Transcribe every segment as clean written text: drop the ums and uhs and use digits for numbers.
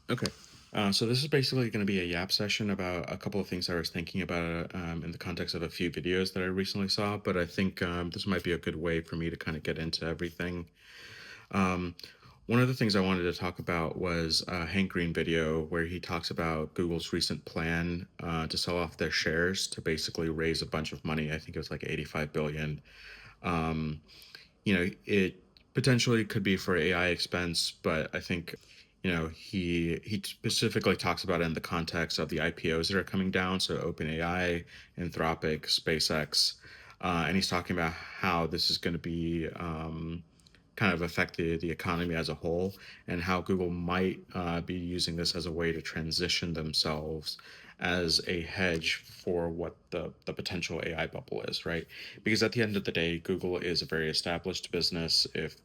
Okay. So this is basically going to be a yap session about a couple of things I was thinking about in the context of a few videos that I recently saw, but I think this might be a good way for me to kind of get into everything. Um, One of the things I wanted to talk about was a Hank Green video where he talks about Google's recent plan to sell off their shares to basically raise a bunch of money. I think it was like 85 billion. Um, it potentially could be for AI expense, but I think, he specifically talks about it in the context of the IPOs that are coming down. So OpenAI, Anthropic, SpaceX, and he's talking about how this is going to be kind of affect the economy as a whole, and how Google might be using this as a way to transition themselves as a hedge for what the potential AI bubble is, right? Because at the end of the day, Google is a very established business. If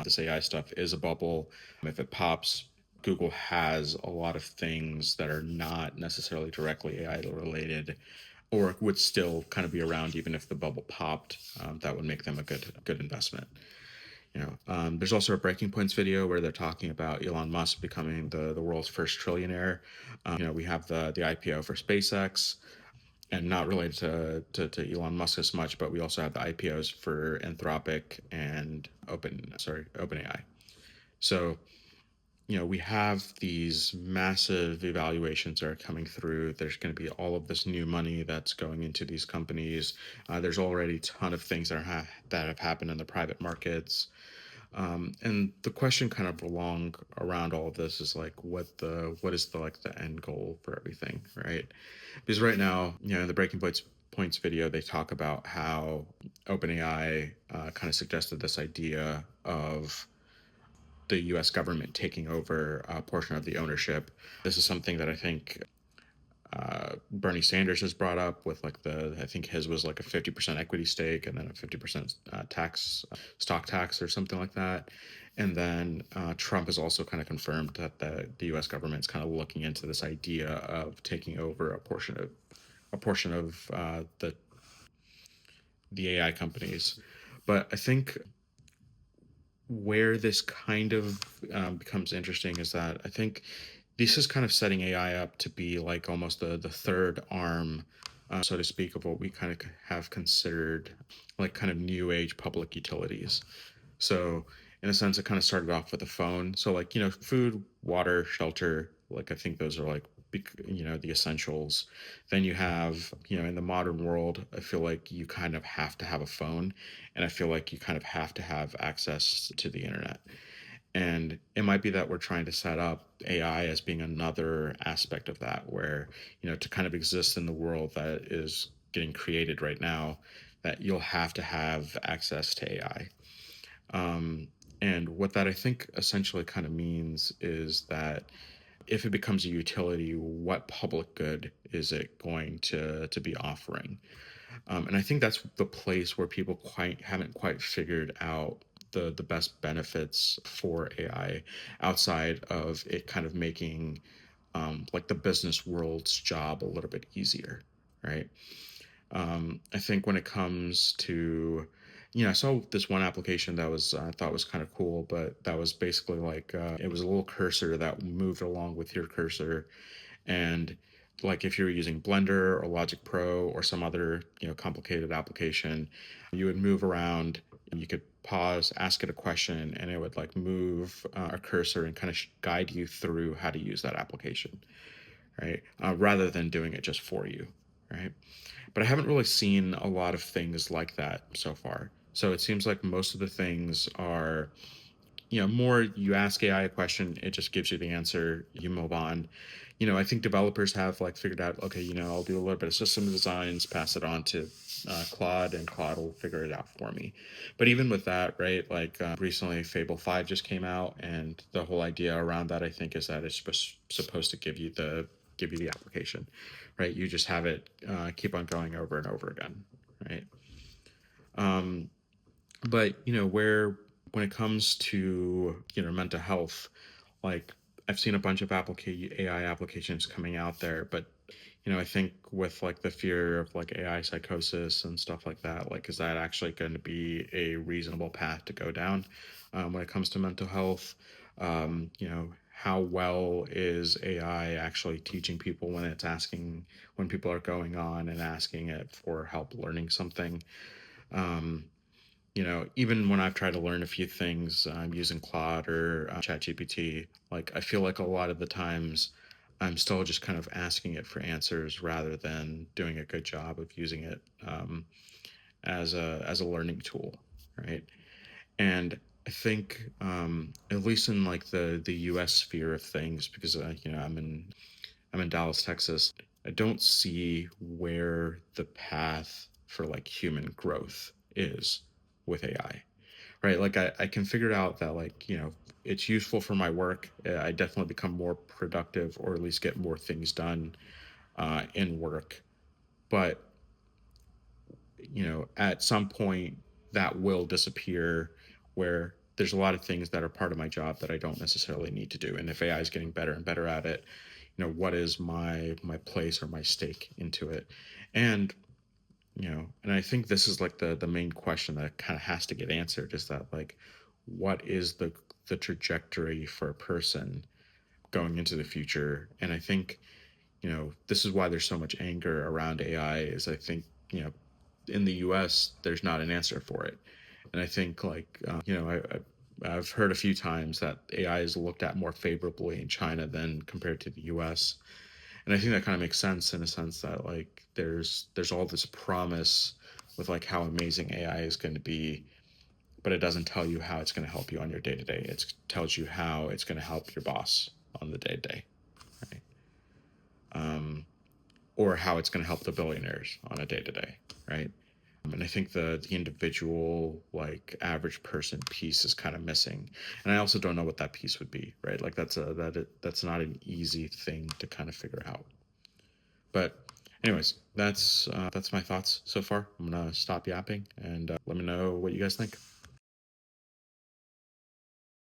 this AI stuff is a bubble, if it pops, Google has a lot of things that are not necessarily directly AI related, or would still kind of be around even if the bubble popped. That would make them a good investment. There's also a Breaking Points video where they're talking about Elon Musk becoming the world's first trillionaire. We have the IPO for SpaceX, and not related to Elon Musk as much, but we also have the IPOs for Anthropic and OpenAI. So, we have these massive evaluations that are coming through. There's going to be all of this new money that's going into these companies. There's already a ton of things that have happened in the private markets. And the question kind of along around all of this is like, what is the like the end goal for everything, right? Because right now, in the Breaking Points video, they talk about how OpenAI kind of suggested this idea of the U.S. government taking over a portion of the ownership. This is something that I think Bernie Sanders has brought up with like I think his was like a 50% equity stake and then a 50% tax, stock tax or something like that. And then Trump has also kind of confirmed that the U.S. government is kind of looking into this idea of taking over a portion of the AI companies. But I think where this kind of becomes interesting is that I think this is kind of setting AI up to be like almost the third arm, so to speak, of what we kind of have considered like kind of new age public utilities. So in a sense, it kind of started off with a phone. So like, food, water, shelter, like I think those are like the essentials. Then you have, in the modern world, I feel like you kind of have to have a phone, and I feel like you kind of have to have access to the internet. And it might be that we're trying to set up AI as being another aspect of that, where, to kind of exist in the world that is getting created right now, that you'll have to have access to AI. Um, and what that I think essentially kind of means is that if it becomes a utility, what public good is it going to be offering? And I think that's the place where people quite haven't quite figured out the best benefits for AI outside of it kind of making like the business world's job a little bit easier, right? I think when it comes to, I saw this one application that was I thought was kind of cool, but that was basically like it was a little cursor that moved along with your cursor, and like if you were using Blender or Logic Pro or some other complicated application, you would move around. You could pause, ask it a question, and it would like move a cursor and kind of guide you through how to use that application, right? Rather than doing it just for you, right? But I haven't really seen a lot of things like that so far. So it seems like most of the things are, more you ask AI a question, it just gives you the answer, you move on. I think developers have like figured out, okay, I'll do a little bit of system designs, pass it on to Claude, and Claude will figure it out for me. But even with that, right, like recently Fable 5 just came out, and the whole idea around that, I think, is that it's supposed to give you the application, right? You just have it keep on going over and over again, right? Um, but where when it comes to mental health, like I've seen a bunch of AI applications coming out there, but I think with like the fear of like AI psychosis and stuff like that, like is that actually going to be a reasonable path to go down when it comes to mental health? how well is AI actually teaching people when it's asking, when people are going on and asking it for help learning something. Um, Even when I've tried to learn a few things, using Claude or ChatGPT, like I feel like a lot of the times I'm still just kind of asking it for answers rather than doing a good job of using it as a learning tool, right? And I think, at least in like the U.S. sphere of things, because I'm in Dallas, Texas. I don't see where the path for like human growth is with AI, right? Like I can figure out that, like, it's useful for my work. I definitely become more productive, or at least get more things done in work. But at some point that will disappear, where there's a lot of things that are part of my job that I don't necessarily need to do. And if AI is getting better and better at it, what is my place or my stake into it? And and I think this is like the main question that kind of has to get answered, is that, like, what is the trajectory for a person going into the future? And I think, this is why there's so much anger around AI, is I think, in the US, there's not an answer for it. And I think, like, I've heard a few times that AI is looked at more favorably in China than compared to the US. And I think that kind of makes sense, in a sense that, like, there's all this promise with like how amazing AI is going to be, but it doesn't tell you how it's going to help you on your day to day. It tells you how it's going to help your boss on the day to day, right? Um, or how it's going to help the billionaires on a day to day, right? And I think the individual, like, average person piece is kind of missing, and I also don't know what that piece would be, right? Like, that's not an easy thing to kind of figure out. But anyways, that's my thoughts so far. I'm gonna stop yapping, and let me know what you guys think.